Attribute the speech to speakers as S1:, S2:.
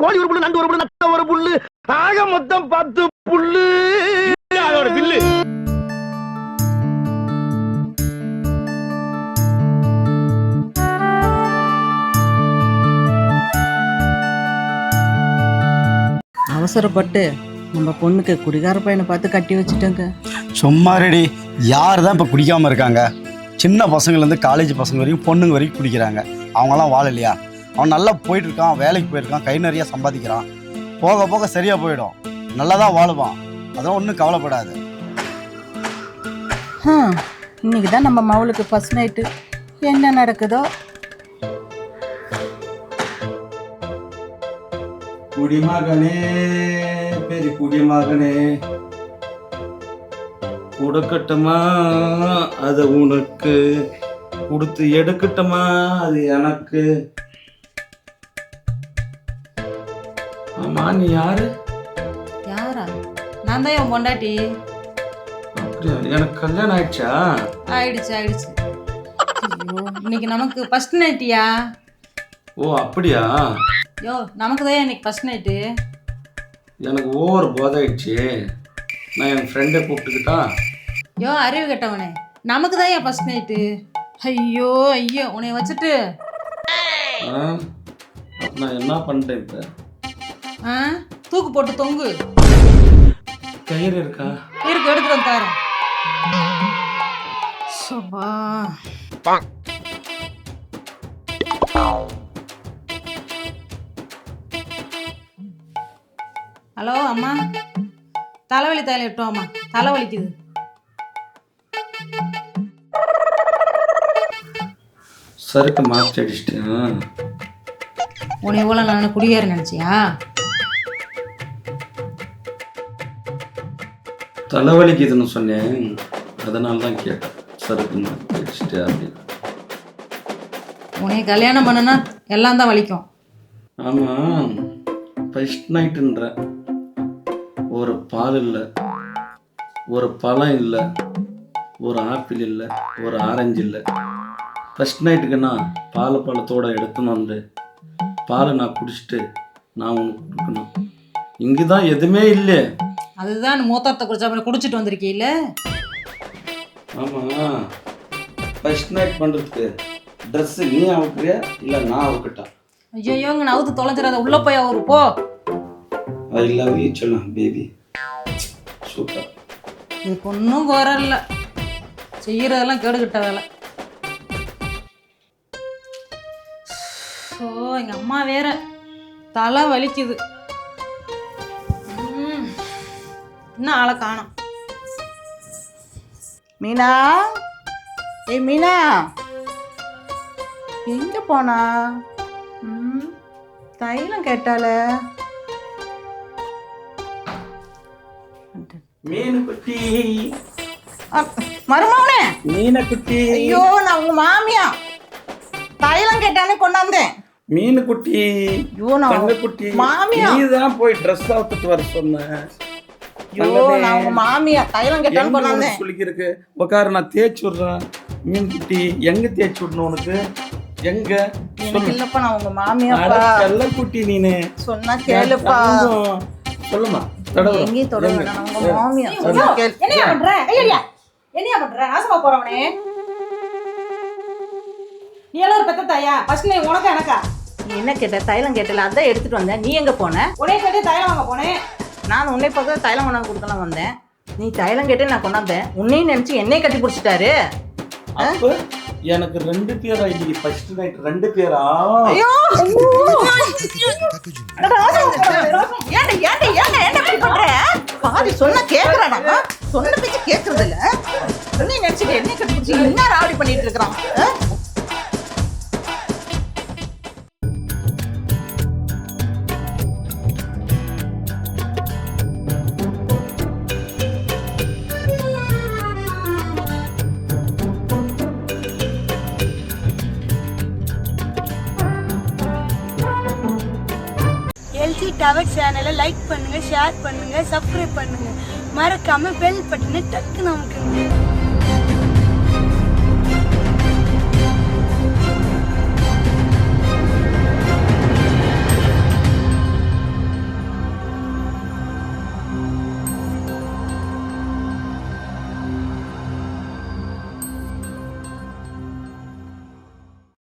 S1: கோழி ஒரு புல்லு, நண்டு ஒரு புல்லு, நத்த ஒரு புல்லு, ஆக மொத்தம் 10 புல்லு. அதோட பில்லு.
S2: அவசரப்பட்டு நம்ம பொண்ணுக்கு குடிகார பையனை பார்த்து கட்டி வச்சுட்டோங்க.
S3: சும்மா ரெடி. யார் தான் இப்போ குடிக்காமல் இருக்காங்க? சின்ன பசங்கள்லேருந்து காலேஜ் பசங்க வரைக்கும் பொண்ணுங்க வரைக்கும் குடிக்கிறாங்க. அவங்களாம் வாழலையா? அவன் நல்லா போயிட்டு இருக்கான், வேலைக்கு போயிருக்கான், கை நிறைய சம்பாதிக்கிறான். போக போக சரியாக போயிடும், நல்லா தான் வாழுவான். அதெல்லாம் ஒன்றும் கவலைப்படாது.
S2: இன்னைக்கு தான் நம்ம மவளுக்கு ஃபர்ஸ்ட் நைட்டு. என்ன நடக்குதோ?
S3: குடிமகனே, பெரிய குடிமகனே, கொடுக்கட்டுமா அது உனக்கு, கொடுத்து எடுக்கட்டுமா அது எனக்கு. ஆமா, நீ யாரு?
S2: யாரா? நான் தான் என் பொண்டாட்டி.
S3: அப்படியா? எனக்கு கல்யாணம் ஆயிடுச்சா?
S2: ஆயிடுச்சு ஆயிடுச்சு. ஐயோ, இன்னைக்கு நமக்கு ஃபர்ஸ்ட் நைட்டியா?
S3: ஓ அப்படியா?
S2: யோ, நமக்கு தான் இன்னைக்கு ஃபர்ஸ்ட் நைட்டு.
S3: எனக்கு ஓவர் போதாயிடுச்சு. நான் என் ஃப்ரெண்டை கூப்பிட்டுக்கிட்டா?
S2: யோ, அறிவு கெட்டவனே, நமக்கு தான் என் ஃபர்ஸ்ட் நைட்டு. ஐயோ ஐயோ, உன்னை வச்சுட்டு
S3: நான் என்ன பண்ணிட்டேன் இப்போ?
S2: தூக்கு போட்டு தொங்கு.
S3: கயிறு இருக்கா?
S2: இருக்கு, எடுத்துட்டு வந்து தரேன். சோபா. ஹலோ அம்மா, தலைவலி தைலம் இட்டோம் அம்மா, தலைவலிக்குது.
S3: சருக்கு மாற்றி அடிச்சிட்டேன்.
S2: உன்னை இவ்வளோ நான் குடியேற நினச்சியா?
S3: தலைவலிக்குதுன்னு சொன்னேன், அதனால தான் கேட்டேன். சருக்கு மாற்றி அடிச்சிட்டேன் அப்படின்னு.
S2: உன்னை கல்யாணம் பண்ணுனா எல்லாம் தான் வலிக்கும்.
S3: ஆமாம், ஃபர்ஸ்ட் நைட்டுன்ற ஒரு பால் இல்லை, ஒரு பழம் இல்லை, ஒரு ஆப்பிள் இல்லை, ஒரு ஆரஞ்சு இல்லை. ஃபர்ஸ்ட் நைட்டுக்குன்னா பால் பழத்தோடு எடுத்துன்னு வந்து பாலை நான் குடிச்சிட்டு நான் உனக்கு கொடுக்கணும். இங்கே தான் எதுவுமே இல்லை.
S2: அதுதான் மூத்தத்தை குடிச்சா குடிச்சிட்டு வந்திருக்கீல்ல?
S3: ஆமாம், ஃபர்ஸ்ட் நைட் பண்ணுறதுக்கு ட்ரெஸ்ஸு நீ அவுக்குறியா இல்லை நான் அவுக்கிட்டா?
S2: ஐயோ, இங்கே நவுத்து தொலைஞ்சிடாத, உள்ளே போய் அவரு போ.
S3: ஐ லவ் யூ சொன்னா பேபி. சூப்பர்.
S2: இதுக்கு ஒன்றும் வரல, செய்யறதெல்லாம் கேடுகிட்ட வேலை. ஸோ எங்கள் அம்மா வேற தலை வலிக்குது. இன்னும் ஆளை காணோம். மீனா, ஏய் மீனா, எங்கே போனா? தைலம் கேட்டால.
S3: மீன் குட்டி,
S2: மருமவனே.
S3: மீனை குட்டி.
S2: ஐயோ, நான் உங்க மாமியா. தைலம் கேட்டாலே கொண்டாந்தேன்.
S3: மீன் குட்டி,
S2: குட்டி மாமியா.
S3: நீ தான் போய் ட்ரெஸ் அவுத்துட்டு வர சொன்ன.
S2: ஐயோ, நான் உங்க மாமியா. தைலம் கேட்டாலும் கொண்டாந்தேன்.
S3: சொல்லிக்கிறதுக்கு உட்காரு, நான் தேய்ச்சி விடுறேன். மீன் குட்டி, எங்க தேய்ச்சி விடணும் உனக்கு? எங்க?
S2: இல்லப்பா, நான் உங்க மாமியாப்பா.
S3: செல்ல குட்டி, நீனு
S2: சொன்னா கேளுப்பா.
S3: சொல்லுமா?
S2: எங்கேயும் தொட வேணாம், உங்க மாமியா.
S4: என்னையா பண்ற? ஐயா, என்னையா பண்ற? நாசமா போறவனே. நீ எல்லாம் ஒரு பெத்த தாயா? ஃபர்ஸ்ட் நைட் உனக்கா எனக்கா?
S2: நீ என்ன கேட்ட? தைலம் கேட்டல, அதான் எடுத்துட்டு வந்தேன். நீ எங்க போன?
S4: உன்னை கேட்டு தைலம் வாங்க போனேன்.
S2: நான் உன்னை பார்த்து தைலம் கொண்டாந்து கொடுக்கலாம் வந்தேன். நீ தைலம் கேட்டு நான் கொண்டாந்தேன். உன்னையும் நினைச்சு என்னையும் கட்டி பிடிச்சிட்டாரு.
S3: எனக்கு 2 பேரா? இன்னைக்கு ஃபர்ஸ்ட் நைட் 2 பேரா?
S2: ஐயோ, என்ன பண்ற? பாதி சொன்ன கேக்குறானா? சொன்ன பேச்சு கேக்குறது இல்ல. உன்னையும் நினைச்சிட்டு என்னையும் கட்டி பிடிச்சி என்ன ராவடி பண்ணிட்டு இருக்கிறான்?
S5: எல்சி டவர் சேனலை லைக் பண்ணுங்க, ஷேர் பண்ணுங்க, சப்ஸ்கிரைப் பண்ணுங்க. மறக்காம பெல் பட்டனை டக்குன்னு அமுக்குங்க.